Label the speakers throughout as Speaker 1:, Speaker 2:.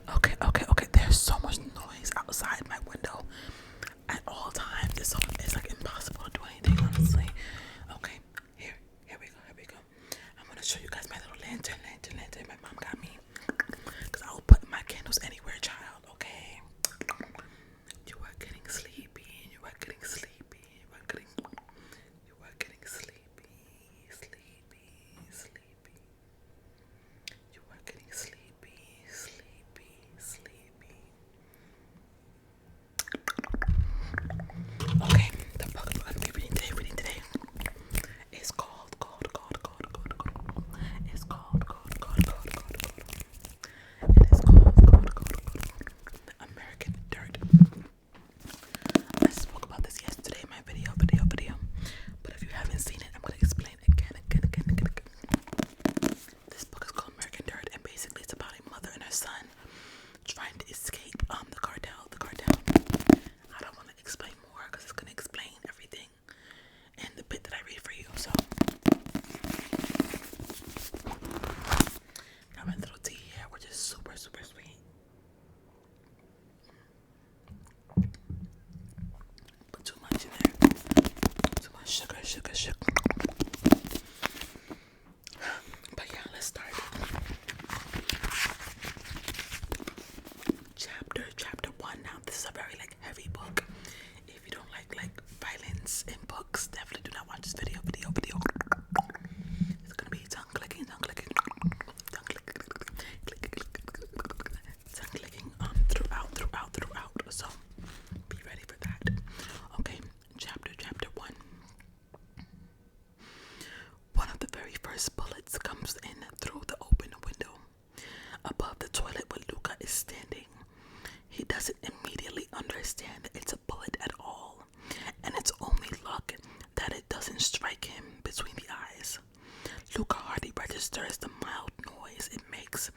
Speaker 1: Okay. There's so much noise outside my window at all times. It's like impossible to do anything, honestly. Okay, here we go. I'm gonna show you guys my little lantern my mom got me. Cause I will put my candles anywhere, child. Okay. You are getting sleepy. You are getting sleepy. You are getting sleepy. Sleepy. You are getting sleepy. Okay, the book I'm gonna be reading today is American Dirt. I spoke about this yesterday in my video. But if you haven't seen it, I'm gonna explain again. This book is called American Dirt, and basically it's about a mother and her son trying to escape the cartel. I don't want to explain more because it's gonna explain everything in the bit that I read for you. So got my little tea here, which is super sweet. Put too much in there. Too much sugar. But yeah, let's start. Chapter 1. Now this is a very heavy book. If you don't like violence in books, definitely do not watch this video. It's gonna be tongue clicking, throughout. So be ready for that. Okay, chapter 1. One of the very first bullets comes in through the open window above the toilet where Luca is standing. He doesn't immediately understand it's a bullet at all, and it's only luck that it doesn't strike him between the eyes. Luca hardly registers the mild noise it makes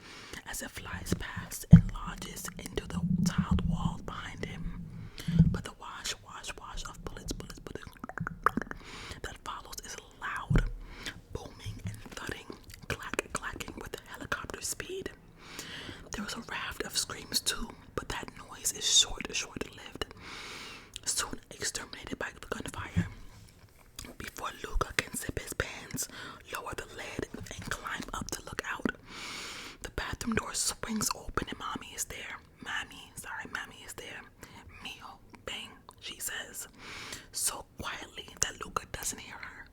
Speaker 1: as it flies past and lodges into the tiled wall behind him. But the wash of bullets that follows is loud, booming and thudding, clacking with helicopter speed. There was a raft of screams too, but that noise is short-lived, soon exterminated by the gunfire. Before Luca can zip his pants, lower the lid, and climb up to look out, the bathroom door swings open and Mommy is there. Mommy is there. Mio, bang, she says, so quietly that Luca doesn't hear her.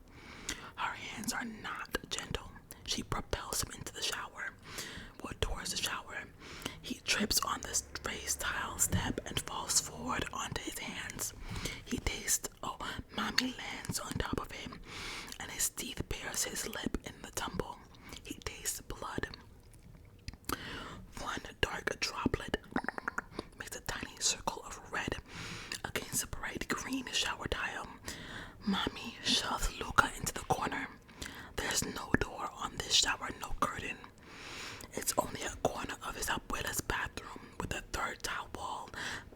Speaker 1: Her hands are not gentle. She propels him into the shower, towards the shower. He trips on the raised tile step and falls forward onto his hands. He tastes, Mommy lands on top of him, and his teeth pierce his lip in the tumble. He tastes blood. One dark droplet makes a tiny circle of red against the bright green shower tile. Mommy shoves Luca into the corner. There's no door on this shower, no curtain. It's only a corner of his abuela's bathroom with a third tile wall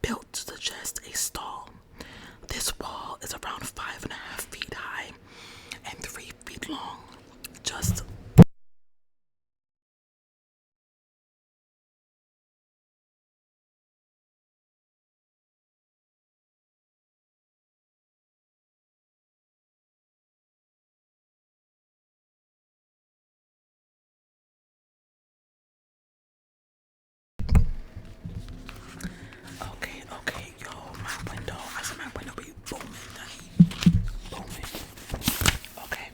Speaker 1: built to suggest a stall. This wall is around 5.5 feet high and 3 feet long. Just okay, yo, I said my window be booming, honey. Booming. Okay,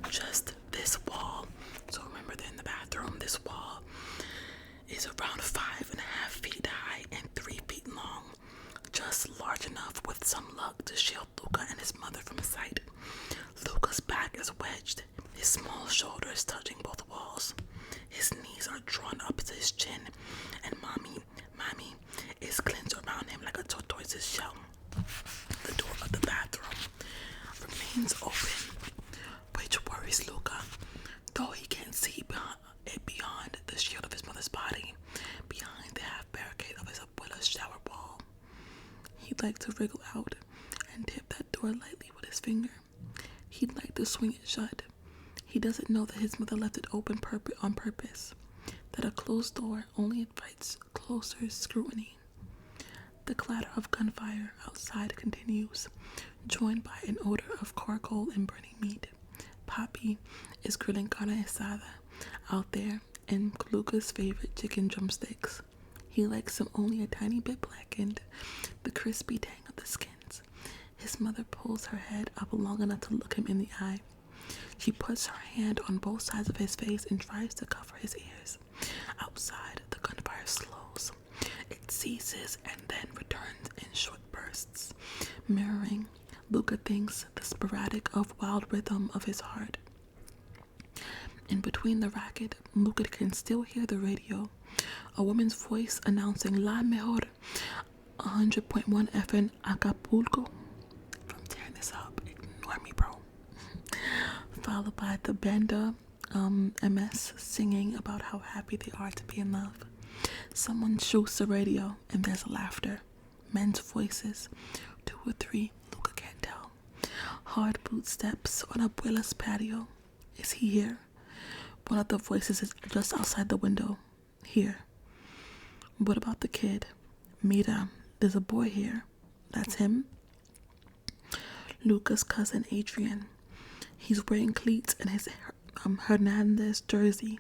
Speaker 1: just this wall. So remember, they're in the bathroom. This wall is around 5.5 feet high and 3 feet long. Just large enough with some luck to shield Luca and his mother from sight. Luca's back is wedged, his small shoulders touching both walls. His knees are drawn up to his chin, and Mommy is clenched around him like a tortoise's shell. The door of the bathroom remains open, which worries Luca, though he can't see beyond the shield of his mother's body, behind the half barricade of his abuela's shower wall. He'd like to wriggle out and tip that door lightly with his finger. He'd like to swing it shut. He doesn't know that his mother left it open on purpose, that a closed door only invites closer scrutiny. The clatter of gunfire outside continues, joined by an odor of charcoal and burning meat. Papi is grilling carne asada out there and Luca's favorite chicken drumsticks. He likes them only a tiny bit blackened, the crispy tang of the skins. His mother pulls her head up long enough to look him in the eye. She puts her hand on both sides of his face and tries to cover his ears. Outside, the gunfire slows. It ceases and then returns in short bursts, mirroring, Luca thinks, the sporadic of wild rhythm of his heart. In between the racket, Luca can still hear the radio, a woman's voice announcing La Mejor 100.1 FM Acapulco. If I'm tearing this up, ignore me, bro. Followed by the banda MS singing about how happy they are to be in love. Someone shoots the radio and there's laughter. Men's voices, 2 or 3, Luca can't tell. Hard boot steps on Abuela's patio. Is he here? One of the voices is just outside the window. Here. What about the kid? Mira, there's a boy here. That's him? Luca's cousin Adrian. He's wearing cleats and his Hernandez jersey.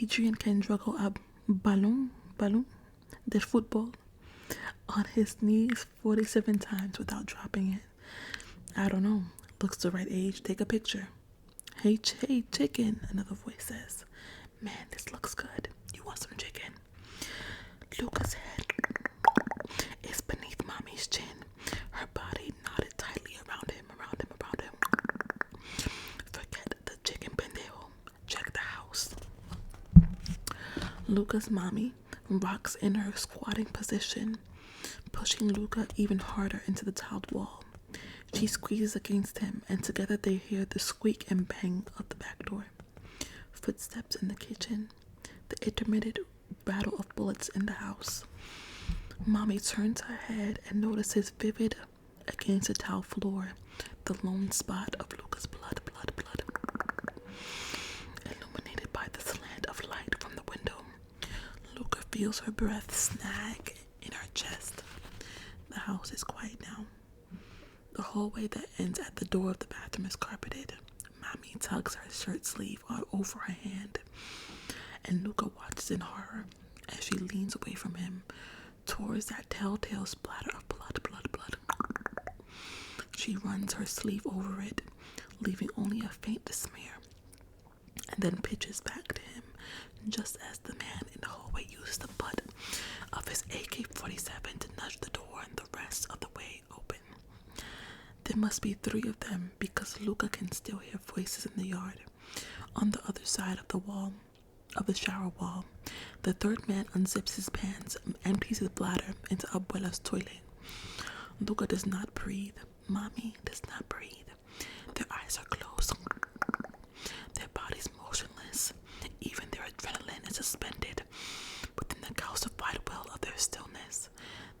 Speaker 1: Adrian can juggle a balloon de football on his knees 47 times without dropping it. I don't know. Looks the right age. Take a picture. Hey, chicken, another voice says. Man, this looks good. You want some chicken? Luca's head is beneath Mommy's chin. Her body knotted tightly around him. Forget the chicken, pendejo. Check the house. Luca's mommy rocks in her squatting position, pushing Luca even harder into the tiled wall. She squeezes against him, and together they hear the squeak and bang of the back door. Footsteps in the kitchen, the intermittent rattle of bullets in the house. Mommy turns her head and notices vivid against the tile floor, the lone spot of Luca's blood. Illuminated by the slant of light from the window, Luca feels her breath snag in her chest. The house is quiet now. The hallway that ends at the door of the bathroom is carpeted. Mommy tugs her shirt sleeve over her hand, and Luca watches in horror as she leans away from him towards that telltale splatter of blood. She runs her sleeve over it, leaving only a faint smear, and then pitches back to him just as the man in the hallway uses the butt of his AK-47 to nudge the door and the rest of the way open. There must be 3 of them because Luca can still hear voices in the yard. On the other side of the wall, of the shower wall, the third man unzips his pants and empties his bladder into Abuela's toilet. Luca does not breathe. Mommy does not breathe. Their eyes are closed. Their bodies motionless. Even their adrenaline is suspended within the calcified well of their stillness.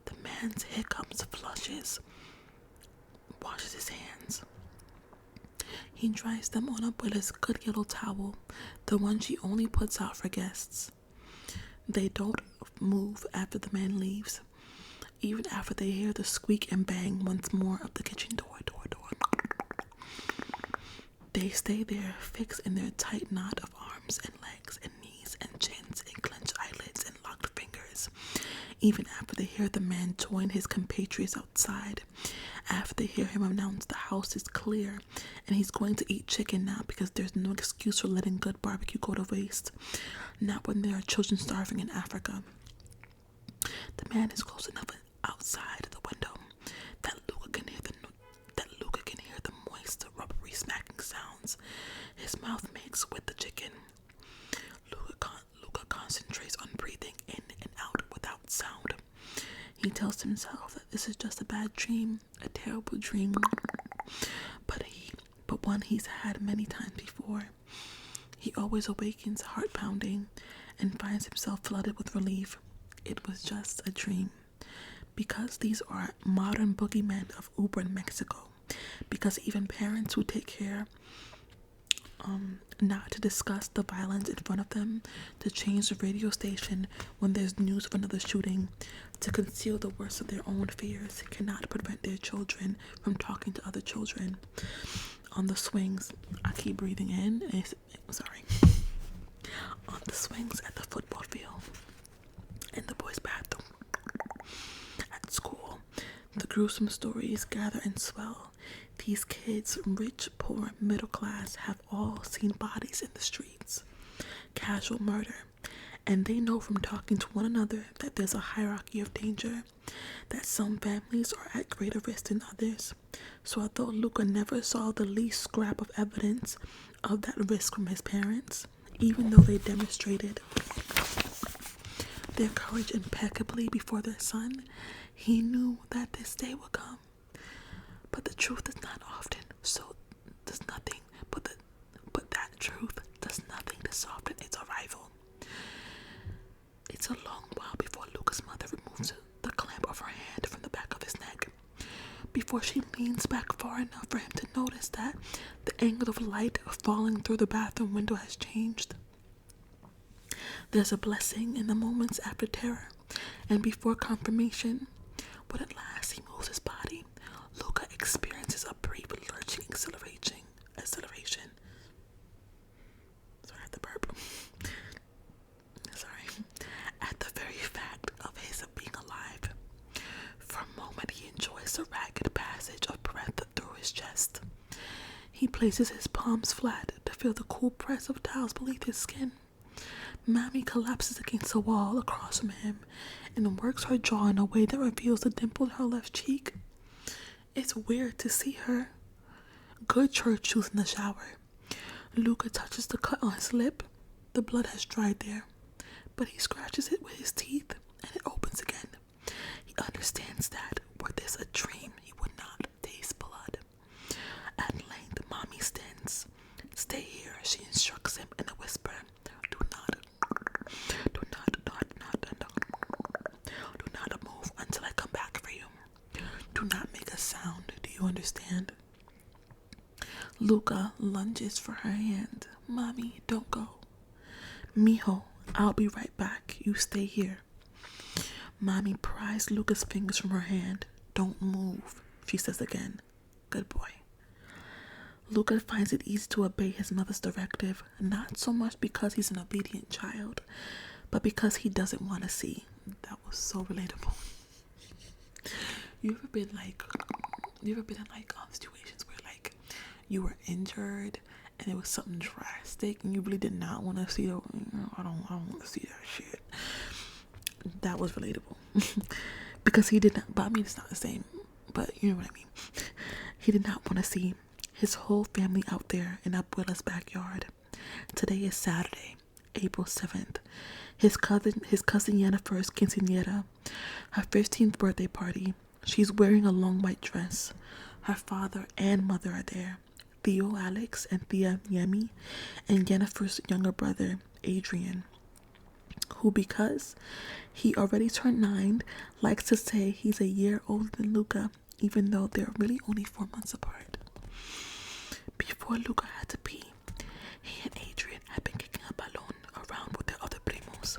Speaker 1: The man's hiccups washes his hands. He dries them on Abuela's good yellow towel, the one she only puts out for guests. They don't move after the man leaves, even after they hear the squeak and bang once more of the kitchen door. They stay there, fixed in their tight knot of arms and legs and knees and chins and clenched eyelids and locked fingers, even after they hear the man join his compatriots outside, after they hear him announce the house is clear and he's going to eat chicken now because there's no excuse for letting good barbecue go to waste, not when there are children starving in Africa. The man is close enough outside the window that Luca can hear the moist, rubbery smacking sounds his mouth makes with the chicken. Luca concentrates on breathing in and out without sound. He tells himself that this is just a bad dream, a terrible dream, but one he's had many times before. He always awakens heart pounding and finds himself flooded with relief. It was just a dream. Because these are modern boogeymen of Uber in Mexico. Because even parents who take care not to discuss the violence in front of them, to change the radio station when there's news of another shooting, to conceal the worst of their own fears cannot prevent their children from talking to other children. On the swings, I keep breathing in. On the swings at the football field, in the boys' bathroom, at school, the gruesome stories gather and swell. These kids, rich, poor, middle class, have all seen bodies in the streets. Casual murder. And they know from talking to one another that there's a hierarchy of danger, that some families are at greater risk than others. So although Luca never saw the least scrap of evidence of that risk from his parents, even though they demonstrated their courage impeccably before their son, he knew that this day would come. But the truth is not often, so does nothing. But that truth does nothing to soften its arrival. It's a long while before Luca's mother removes the clamp of her hand from the back of his neck, before she leans back far enough for him to notice that the angle of light falling through the bathroom window has changed. There's a blessing in the moments after terror, and before confirmation. But at last he moves his body. Luca experiences a brief lurching acceleration. Sorry, I have to burp. Sorry. At the very fact of his being alive. For a moment he enjoys the ragged passage of breath through his chest. He places his palms flat to feel the cool press of towels beneath his skin. Mammy collapses against the wall across from him and works her jaw in a way that reveals the dimple in her left cheek. It's weird to see her. Good church shoes in the shower. Luca touches the cut on his lip. The blood has dried there, but he scratches it with his teeth and it opens again. He understands that were this a dream, he would not taste blood. At length, Mommy stands. Stay here, she instructs him in a whisper. Do not move until I come back for you. Do not make a sound. Do you understand? Luca lunges for her hand. Mommy, don't go. Mijo, I'll be right back. You stay here. Mommy pries Luca's fingers from her hand. Don't move, she says again. Good boy. Luca finds it easy to obey his mother's directive, not so much because he's an obedient child, but because he doesn't want to see. That was so relatable. You ever been in situations where like you were injured and it was something drastic and you really did not want to see I don't want to see that shit. That was relatable. Because he did not, but I mean it's not the same, but you know what I mean. He did not want to see his whole family out there in Abuela's backyard. Today is Saturday, April 7th. His cousin Jennifer's quinceañera, her 15th birthday party. She's wearing a long white dress. Her father and mother are there. Theo Alex and Thea Yemi, and Jennifer's younger brother, Adrian, who, because he already turned 9, likes to say he's a year older than Luca, even though they're really only 4 months apart. Before Luca had to pee, he and Adrian had been kicking a balloon around with their other primos.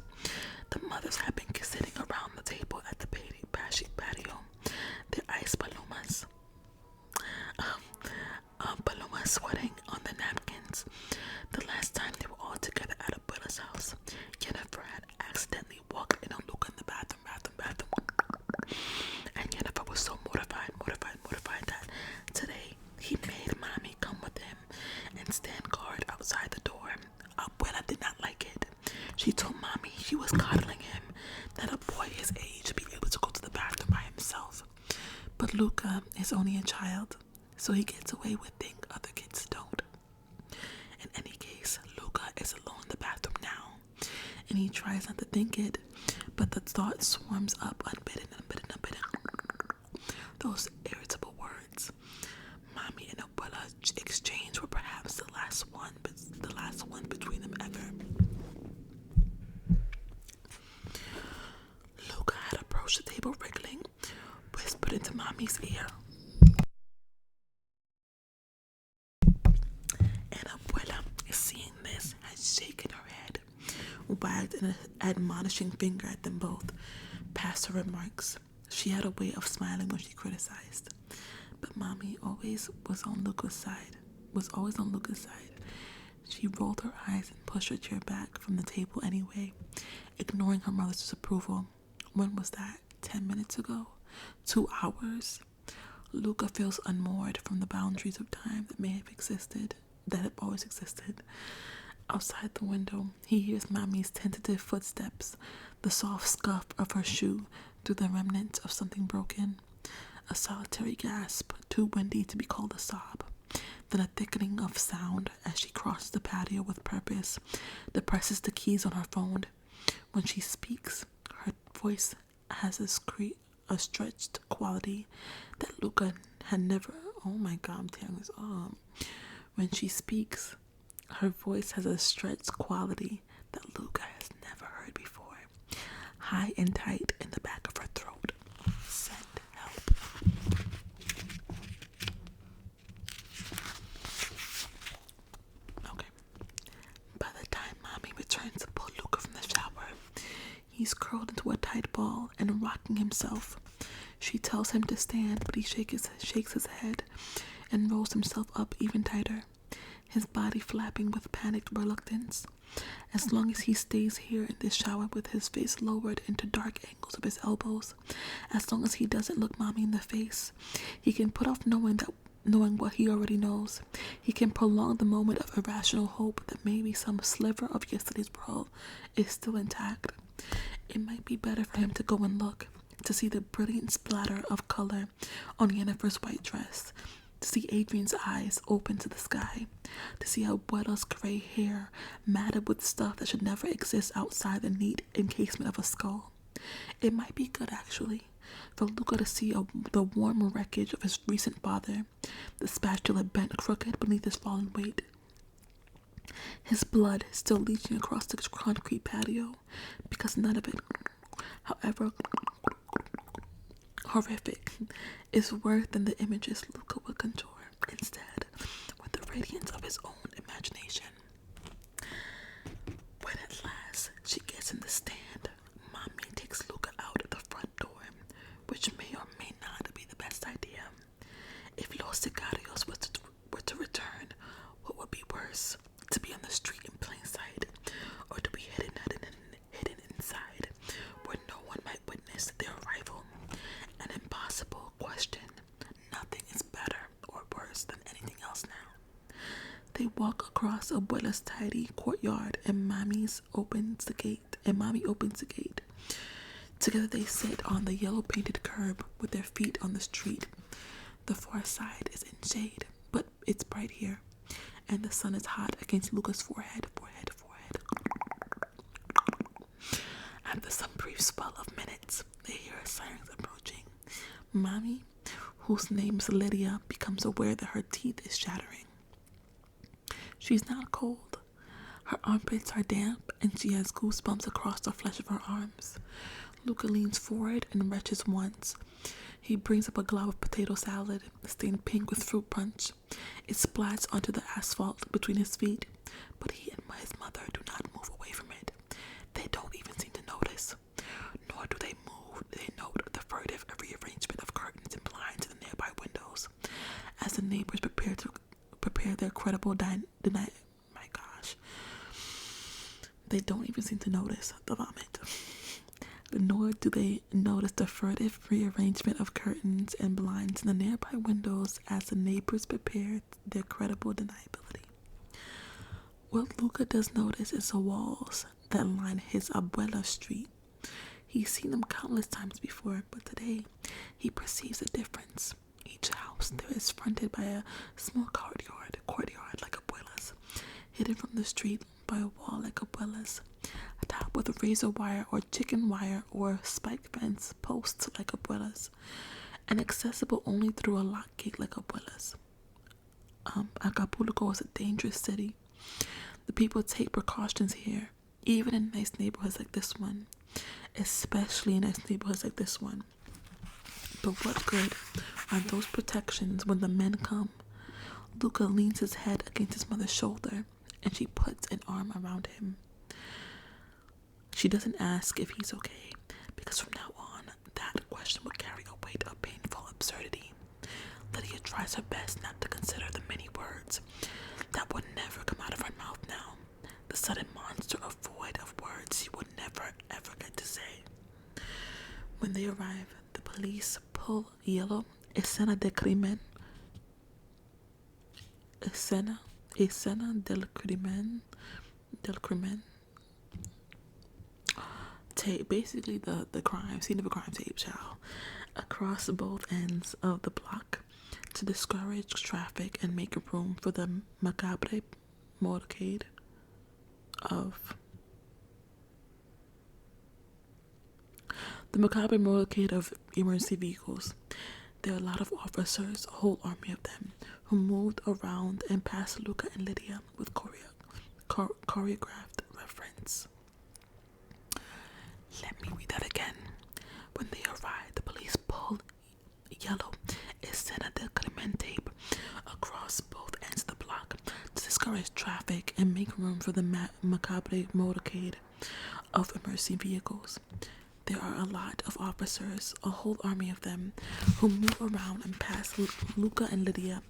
Speaker 1: The mothers had been sitting around the table at the patio. Their ice palomas. Palomas sweating on the napkins. The last time they were all together at Abuela's house, Jennifer had accidentally walked in on Luca in the bathroom. And Jennifer was so mortified that today he made Mommy come with him and stand guard outside the door. Abuela did not like it. She told Mommy she was coddling him, that a boy his age should be able to go to the bathroom by himself. But Luca is only a child, so he gets away with things other kids don't. In any case, Luca is alone in the bathroom now, and he tries not to think it, but the thought swarms up unbidden. Those irritable words Mommy and Abuela exchange were perhaps the last one between them ever. Luca had approached the table wriggling, whispered into Mommy's ear. And Abuela seeing this, had shaken her head, wagged an admonishing finger at them both. Past her remarks, she had a way of smiling when she criticized. But Mommy always was on Luca's side. She rolled her eyes and pushed her chair back from the table anyway, ignoring her mother's disapproval. When was that? 10 minutes ago? 2 hours? Luca feels unmoored from the boundaries of time that have always existed. Outside the window, he hears Mommy's tentative footsteps, the soft scuff of her shoe through the remnants of something broken. A solitary gasp, too windy to be called a sob. Then a thickening of sound as she crosses the patio with purpose, depresses the keys on her phone. When she speaks, her voice has a stretched quality that Luca had never... Oh my God, I'm tearing this up. When she speaks, her voice has a stretched quality that Luca has never heard before. High and tight in the back of her throat. Send help. Okay. By the time Mommy returns to pull Luca from the shower, he's curled into a tight ball and rocking himself. She tells him to stand, but he shakes his head and rolls himself up even tighter, his body flapping with panicked reluctance. As long as he stays here in this shower with his face lowered into dark angles of his elbows, as long as he doesn't look Mommy in the face, he can put off knowing what he already knows. He can prolong the moment of irrational hope that maybe some sliver of yesterday's world is still intact. It might be better for him to go and look, to see the brilliant splatter of color on Yennefer's white dress, to see Adrian's eyes open to the sky, to see Abuela's gray hair matted with stuff that should never exist outside the neat encasement of a skull. It might be good, actually, for Luca to see the warm wreckage of his recent father, the spatula bent crooked beneath his fallen weight, his blood still leaching across the concrete patio, because none of it, however horrific, is worse than the images Luca would conjure instead with the radiance of his own imagination. When at last she gets in the stand, Mommy takes Luca out of the front door, which may or may not be the best idea. If Los Sicarios were to return, what would be worse? To be on the street in plain sight, or to be hidden inside, where no one might witness their arrival? An impossible question. Nothing is better or worse than anything else now. They walk across Abuela's tidy courtyard, and Mommy opens the gate. Together they sit on the yellow-painted curb with their feet on the street. The far side is in shade, but it's bright here, and the sun is hot against Luca's forehead. After some brief spell of minutes, they hear sirens approaching. Mommy, whose name is Lydia, becomes aware that her teeth is shattering. She's not cold. Her armpits are damp, and she has goosebumps across the flesh of her arms. Luca leans forward and retches once. He brings up a glob of potato salad, stained pink with fruit punch. It splats onto the asphalt between his feet, but he and his mother do not move away from it. They don't even seem to notice, nor do they move. They note the furtive rearrangement of curtains and blinds in the nearby windows, as the neighbors prepare their credible My gosh, they don't even seem to notice the vomit. Nor do they notice the furtive rearrangement of curtains and blinds in the nearby windows as the neighbors prepare their credible deniability. What Luca does notice is the walls that line his Abuela street. He's seen them countless times before, but today he perceives a difference. Each house there is fronted by a small courtyard like Abuela's, hidden from the street by a wall like Abuela's, topped with razor wire or chicken wire or spike fence posts like Abuela's, and accessible only through a lock gate like Abuela's. Acapulco is a dangerous city. The people take precautions here, even in nice neighborhoods like this one, especially in nice neighborhoods like this one. But what good are those protections when the men come? Luca leans his head against his mother's shoulder and she puts an arm around him. She doesn't ask if he's okay, because from now on, that question will carry a weight of painful absurdity. Lydia tries her best not to consider the many words that would never come out of her mouth now. The sudden monster of void of words she would never ever get to say. When they arrive, the police pull Yellow, escena del crimen, escena del crimen tape, basically the scene of a crime tape, child, across both ends of the block to discourage traffic and make room for the macabre motorcade of emergency vehicles. There are a lot of officers, a whole army of them, who moved around and past Luca and Lydia with choreographed reference. Let me read that again. When they arrive, the police pull Yellow escena del crimen tape across both ends of the block to discourage traffic and make room for the macabre motorcade of emergency vehicles. There are a lot of officers, a whole army of them, who move around and pass Luca and Lydia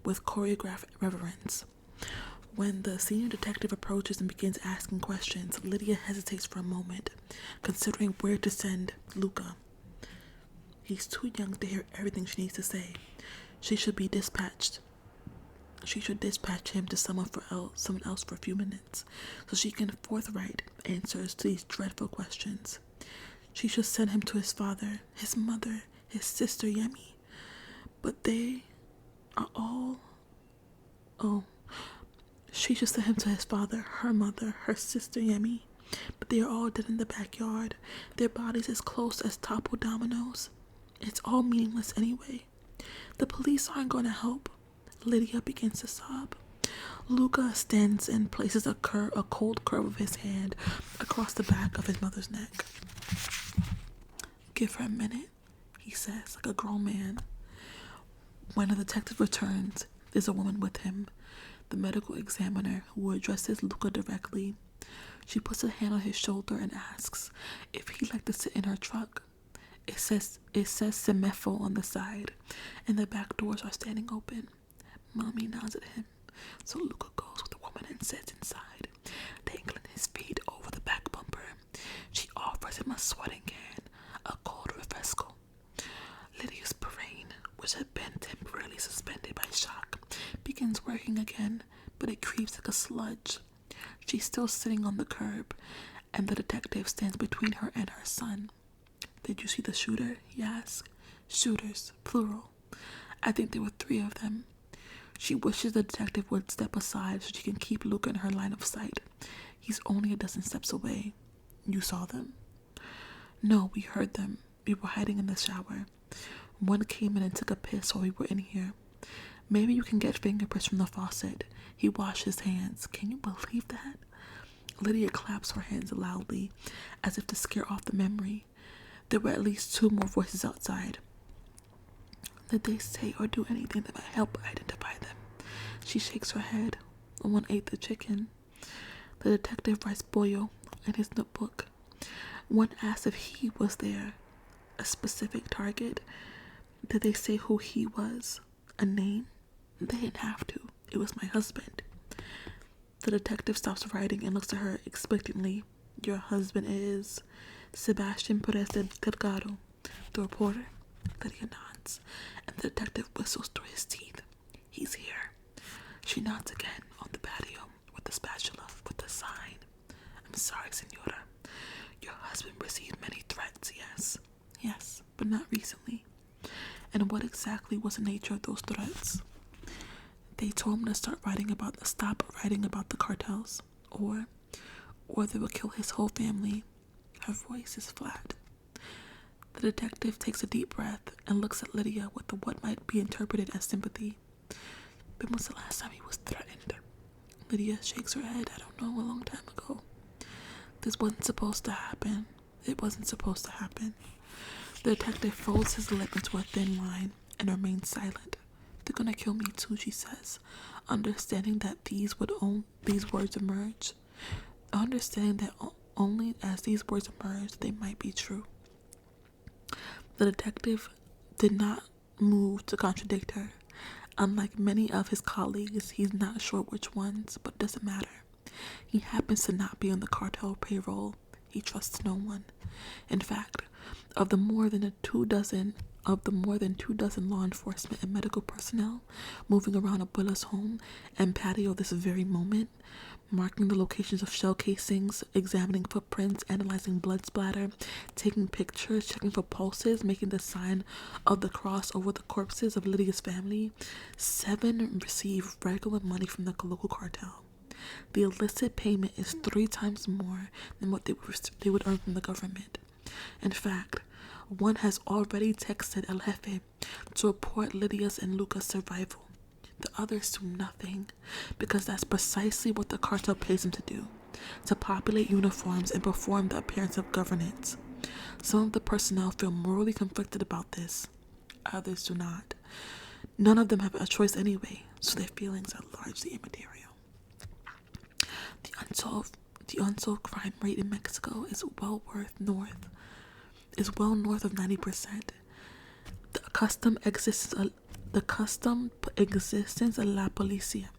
Speaker 1: with choreographed reverence. When the senior detective approaches and begins asking questions, Lydia hesitates for a moment, considering where to send Luca. He's too young to hear everything she needs to say. She should dispatch him to someone else for a few minutes, so she can forthright answers to these dreadful questions. She should send him to his father, his mother, his sister Yemi. But they are all... Oh. She should send him to his father, her mother, her sister Yemi. But they are all dead in the backyard, their bodies as close as toppled dominoes. It's all meaningless anyway. The police aren't going to help. Lydia begins to sob. Luca stands and places a cold curve of his hand across the back of his mother's neck. Give her a minute, he says, like a grown man. When the detective returns, there's a woman with him, the medical examiner, who addresses Luca directly. She puts a hand on his shoulder and asks if he'd like to sit in her truck. It says Semefo on the side, and the back doors are standing open. Mommy nods at him, so Luca goes with the woman and sits inside, dangling his feet over the back bumper. She offers him a sweating can, a cold refresco. Lydia's brain, which had been temporarily suspended by shock, begins working again, but it creeps like a sludge. She's still sitting on the curb, and the detective stands between her and her son. Did you see the shooter? He asks. Shooters, plural. I think there were 3 of them. She wishes the detective would step aside so she can keep Luca in her line of sight. He's only a dozen steps away. You saw them? No, we heard them. We were hiding in the shower. One came in and took a piss while we were in here. Maybe you can get fingerprints from the faucet. He washed his hands. Can you believe that? Lydia claps her hands loudly, as if to scare off the memory. There were at least 2 more voices outside. Did they say or do anything that might help identify them? She shakes her head. One ate the chicken. The detective writes pollo in his notebook. One asked if he was there, a specific target. Did they say who he was? A name? They didn't have to. It was my husband. The detective stops writing and looks at her expectantly. Your husband is Sebastian Perez Delgado, the reporter. Lydia nods, and the detective whistles through his teeth. He's here. She nods again on the patio with the spatula with the sign. I'm sorry, senora. Your husband received many threats, yes. Yes, but not recently. And what exactly was the nature of those threats? They told him to stop writing about the cartels, or they will kill his whole family. Her voice is flat. The detective takes a deep breath and looks at Lydia with what might be interpreted as sympathy. When was the last time he was threatened? Lydia shakes her head. I don't know, a long time ago. This wasn't supposed to happen. It wasn't supposed to happen. The detective folds his lip into a thin line and remains silent. they're gonna kill me too, she says, understanding that these words emerge. Understanding that only as these words emerge, they might be true. The detective did not move to contradict her. Unlike many of his colleagues, he's not sure which ones, but it doesn't matter. He happens to not be on the cartel payroll. He trusts no one. In fact, of the more than two dozen law enforcement and medical personnel moving around Abuela's home and patio this very moment, marking the locations of shell casings, examining footprints, analyzing blood splatter, taking pictures, checking for pulses, making the sign of the cross over the corpses of Lydia's family, 7 receive regular money from the local cartel. The illicit payment is 3 times more than what they would earn from the government. In fact, one has already texted El Jefe to report Lydia's and Luca's survival. The others do nothing, because that's precisely what the cartel pays them to do, to populate uniforms and perform the appearance of governance. Some of the personnel feel morally conflicted about this. Others do not. None of them have a choice anyway, so their feelings are largely immaterial. The unsolved crime rate in Mexico is well north of 90%. The custom existence of la policia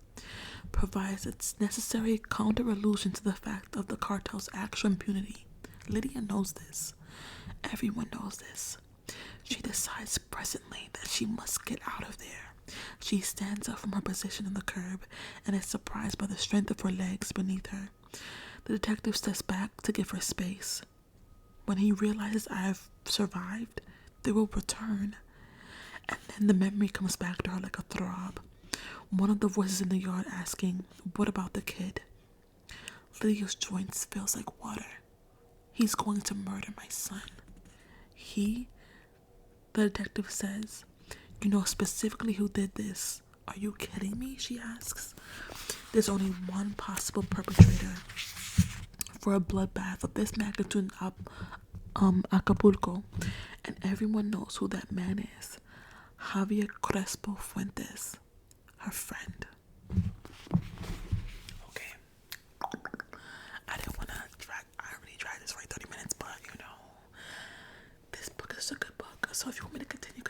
Speaker 1: provides its necessary counter-illusion to the fact of the cartel's actual impunity. Lydia knows this. Everyone knows this. She decides presently that she must get out of there. She stands up from her position on the curb and is surprised by the strength of her legs beneath her. The detective steps back to give her space. When he realizes I have survived, they will return. And then the memory comes back to her like a throb. One of the voices in the yard asking, "What about the kid?" Lydia's joints feels like water. He's going to murder my son. The detective says, "You know specifically who did this. Are you kidding me?" she asks. There's only one possible perpetrator for a bloodbath of this magnitude in Acapulco, and everyone knows who that man is. Javier Crespo Fuentes, her friend. Okay. I already tried this for 30 minutes, but this book is a good book. So if you want me to continue,